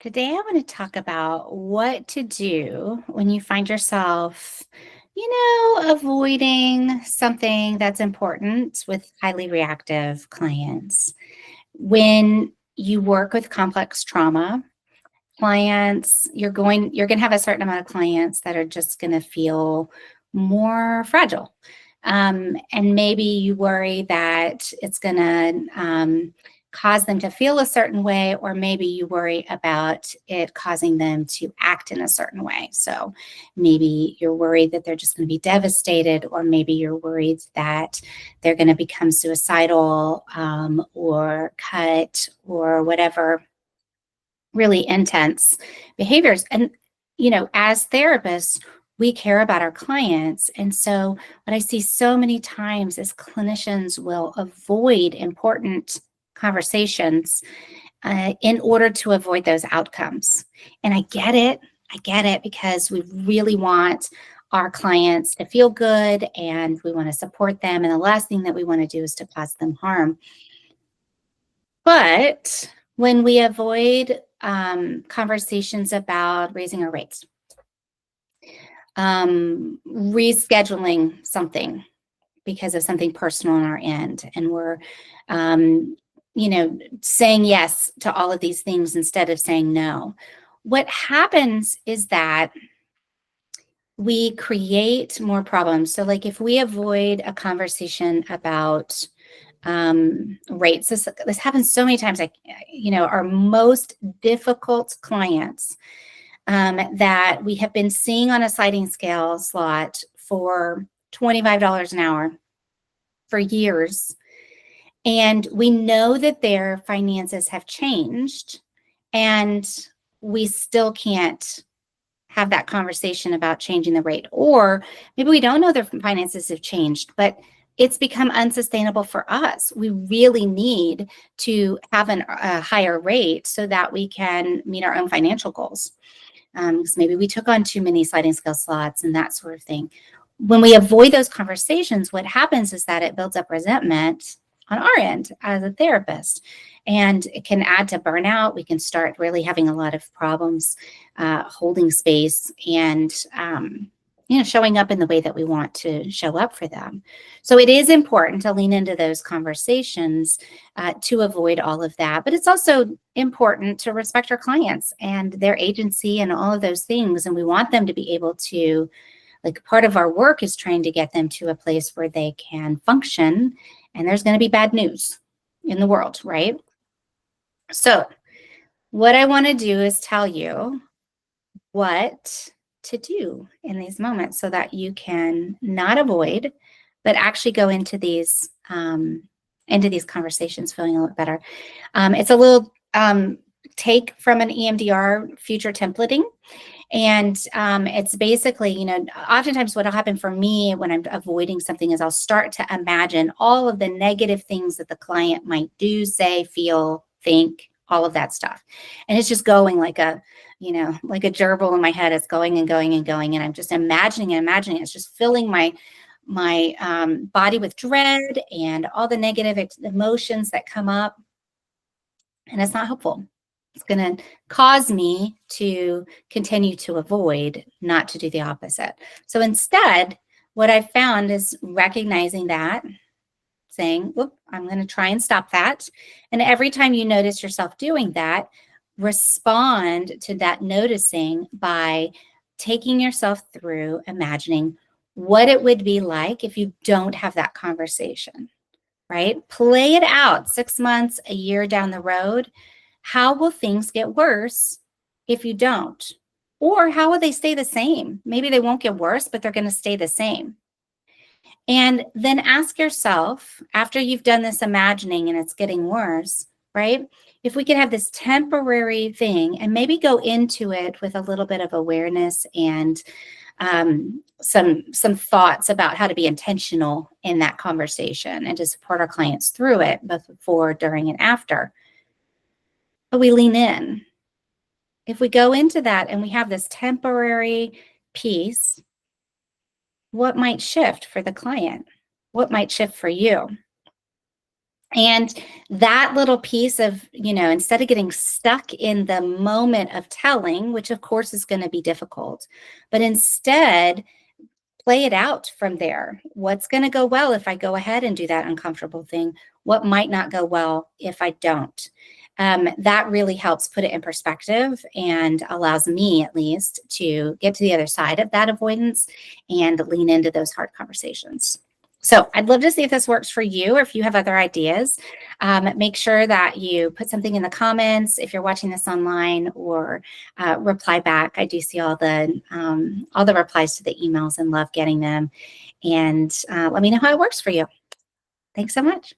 Today, I want to talk about what to do when you find yourself, avoiding something that's important with highly reactive clients. When you work with complex trauma clients, you're going to have a certain amount of clients that are just going to feel more fragile. And maybe you worry that it's going to cause them to feel a certain way, or maybe you worry about it causing them to act in a certain way. So maybe you're worried that they're just going to be devastated, or maybe you're worried that they're going to become suicidal or cut or whatever really intense behaviors. And, as therapists, we care about our clients. And so, what I see so many times is clinicians will avoid important conversations in order to avoid those outcomes. And I get it. I get it because we really want our clients to feel good and we want to support them. And the last thing that we want to do is to cause them harm. But when we avoid conversations about raising our rates, rescheduling something because of something personal on our end, and we're, saying yes to all of these things instead of saying no. What happens is that we create more problems. So, like if we avoid a conversation about rates. This happens so many times. Our most difficult clients that we have been seeing on a sliding scale slot for $25 an hour for years. And we know that their finances have changed, and we still can't have that conversation about changing the rate. Or maybe we don't know their finances have changed, but it's become unsustainable for us. We really need to have a higher rate so that we can meet our own financial goals. Because maybe we took on too many sliding scale slots and that sort of thing. When we avoid those conversations, what happens is that it builds up resentment on our end as a therapist, and it can add to burnout. We can start really having a lot of problems holding space and showing up in the way that we want to show up for them. So it is important to lean into those conversations to avoid all of that. But it's also important to respect our clients and their agency and all of those things. And we want them to be able to, part of our work is trying to get them to a place where they can function. And there's going to be bad news in the world, right? So what I want to do is tell you what to do in these moments so that you can not avoid, but actually go into these conversations feeling a little better. It's a little take from an EMDR future templating. And it's basically, oftentimes what will happen for me when I'm avoiding something is I'll start to imagine all of the negative things that the client might do, say, feel, think, all of that stuff. And it's just going like a gerbil in my head. It's going and going and going. And I'm just imagining. It's just filling my body with dread and all the negative emotions that come up. And it's not helpful. It's going to cause me to continue to avoid, not to do the opposite. So instead, what I've found is recognizing that, saying, whoop, I'm going to try and stop that. And every time you notice yourself doing that, respond to that noticing by taking yourself through imagining what it would be like if you don't have that conversation, right? Play it out 6 months, a year down the road. How will things get worse if you don't? Or how will they stay the same? Maybe they won't get worse, but they're going to stay the same. And then ask yourself, after you've done this imagining and it's getting worse, right? If we could have this temporary thing and maybe go into it with a little bit of awareness and some thoughts about how to be intentional in that conversation and to support our clients through it, both before, during, and after. But we lean in. If we go into that and we have this temporary piece, what might shift for the client? What might shift for you? And that little piece of, instead of getting stuck in the moment of telling, which of course is going to be difficult, but instead play it out from there. What's going to go well if I go ahead and do that uncomfortable thing? What might not go well if I don't? That really helps put it in perspective and allows me, at least, to get to the other side of that avoidance and lean into those hard conversations. So I'd love to see if this works for you or if you have other ideas. Make sure that you put something in the comments if you're watching this online, or reply back. I do see all the replies to the emails and love getting them. And let me know how it works for you. Thanks so much.